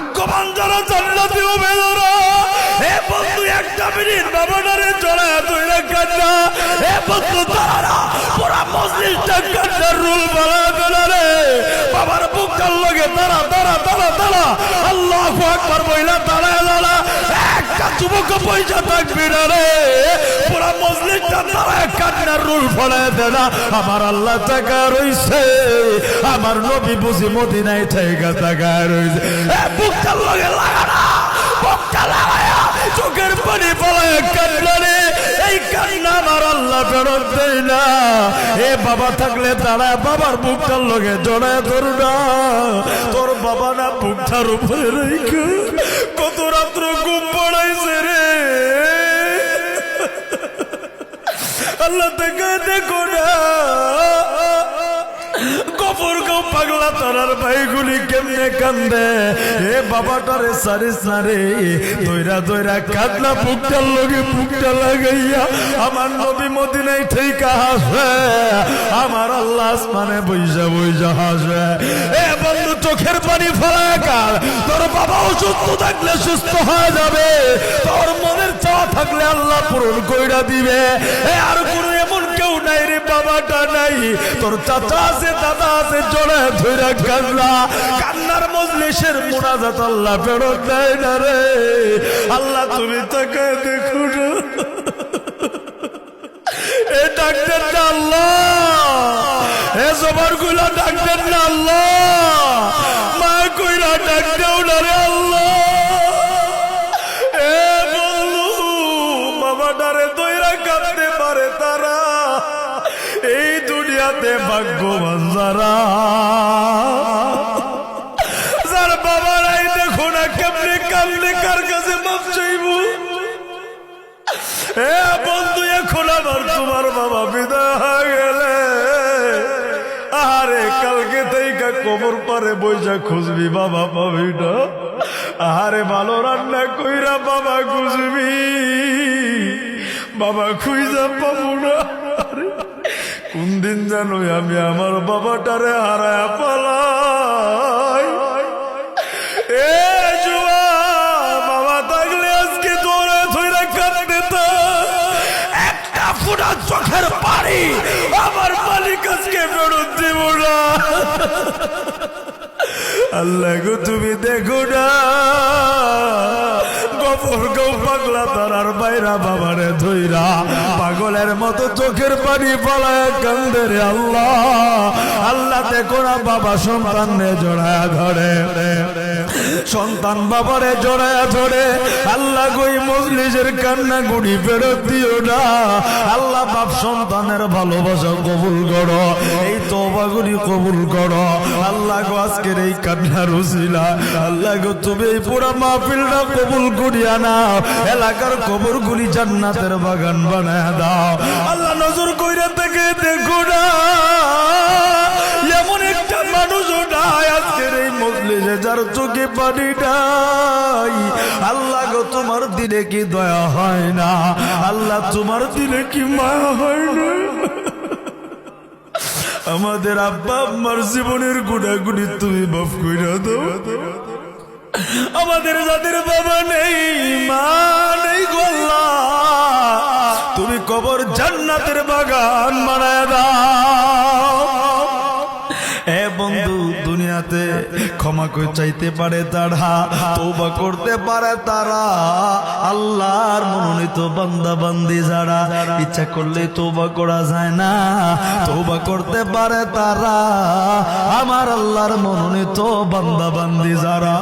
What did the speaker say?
ভাগ্যবান যারা জান্নাতি হবে যারা। এ বন্ধু একটা মিনিট বাবাটারে চড়ায় তুই না কান্না। এ বন্ধু তারা পুরা মসজিদটা কান্নার রুল বানায় ফেলে রে। বাবার বুকটার লগে তারা তারা তারা তারা আল্লাহু আকবার বইলা দাঁড়ায় দাঁড়া। একটা যুবক পয়সা থাকবি না রে, পুরা মসজিদটা তারা কান্নার রুল ফলায় দেনা। আমার আল্লাহ টাকা রইছে, আমার নবী বুঝি মদিনায় থেকে টাকা রইছে। বুকটার লগে লাগানা, বুকটা লাগায়া চোখের পানি ফলায় কান্না রে। এই কান্না আমার আল্লাহ ফেরত দেয় না। এ বাবা থাকলে তারা বাবার বুকটার লগে জড়ায় ধর না। তোর বাবা না বুকটার উপরে রেখে কত রাত্র ঘুম পড়াইছে রে। আল্লাহ থেকে দেখো না কবর গো পাগলা তারার ভাইগুলি কেমনে কান্দে। এ বাবাটারে সারিস না রে, দইরা দইরা কাঁদলা বুকটার লগে বুকটা লাগাইয়া। আমার নবী মদিনায় থেকে হাসে, আমার আল্লাহ আসমানে বইজা বইজা হাসে। এ বন্ধু চোখের পানি ফেলায় কার। তোর বাবা অসুস্থ থাকলে সুস্থ হয়ে যাবে, তোর মনের চাওয়া থাকলে আল্লাহ পূরণ কইরা দিবে। এ আর কোনো এমন কেউ নাই রে, বাবাটা নাই, তোর চাচা আছে দাদা আছে, জোরে ধইরা কান্না। কান্নার মজলিসের মুনাজাত আল্লাহ ফেরত দেয় না রে। আল্লাহ তুমি তাকে দেখো না। এ ডাক্তার না আল্লাহ, এ জবার গুলা ডাক্তার না আল্লাহ, মা কইরা ডাক্তার না রে আল্লাহ। এ বলু বাবাটারে দইরা কাঁদতে পারে তারা, এই দুনিয়াতে ভাগ্যবান যারা, যার বাবারাই দেখো না কেমনে কামনে কার কাছে মাপ চাইব। এ বন্ধু এখন আবার তোমার বাবা বিদায় হয়ে গেলে, আরে কালকে থেকে কবর পারে বইসা খুঁজবি বাবা পাবি না। আরে ভালো রান্না কইরা বাবা খুঁজবি, বাবা খুঁজা পাবো না। কোন দিন জানো আমি আমার বাবাটারে হারায় পালাই। এ জুয়া বাবা থাকলে আজকে দৌড়ে ধরে কাঁদতে তো একটা ফুটা চোখের পানি আমার মালিক আজকে ফেরত দিব না। আল্লাহ গো তুমি দেখো না, গফর গো পাগলা তারার বাইরা বাবারে ধইরা পাগলের মতো চোখের পানি ফলায় কান্দে রে আল্লাহ। আল্লাহ দেখো না বাবা সন্তানরে জড়ায়া ধরে, সন্তান বাবারে জড়ায়া ধরে। আল্লাহ গই মজলিসের কান্না গুড়ি ফেরত দিও না। আল্লাহ বাপ সন্তানের ভালোবাসা কবুল করো, এই তওবাগুলি কবুল করো। আল্লাহ গো আজকের এই কান্নার উসিলা আল্লাহ গো তুমি এই পুরা মাহফিলটা কবুল করিয়া নাও। এলাকার কবরগুলি জান্নাতের বাগান বানায় দাও। আল্লাহ নজর কইরা থেকে দেখো না এমন একটা মানুষও নাই আজকের এই মজলিসে যার চোখে পানি নাই। আল্লাহ গো তোমার দিলে কি দয়া হয় না? আল্লাহ তোমার দিলে কি মায়া হয় না? আমাদের আব্বা আম্মার জীবনের গুণাগুণি তুমি মাফ কইরা দাও। আমাদের যাদের বাবা নেই মা নেই গো আল্লাহ, তুমি কবর জান্নাতের বাগান বানায় দাও। এ বন্ধু দুনিয়াতে ক্ষমা করে চাইতে পারে তারা, তওবা করতে পারে তারা, আল্লাহর মনোনীত বান্দা বান্দি যারা, ইচ্ছা করলে তওবা করা যায় না। তওবা করতে পারে তারা, আমার আল্লাহর মনোনীত বান্দা বান্দি যারা।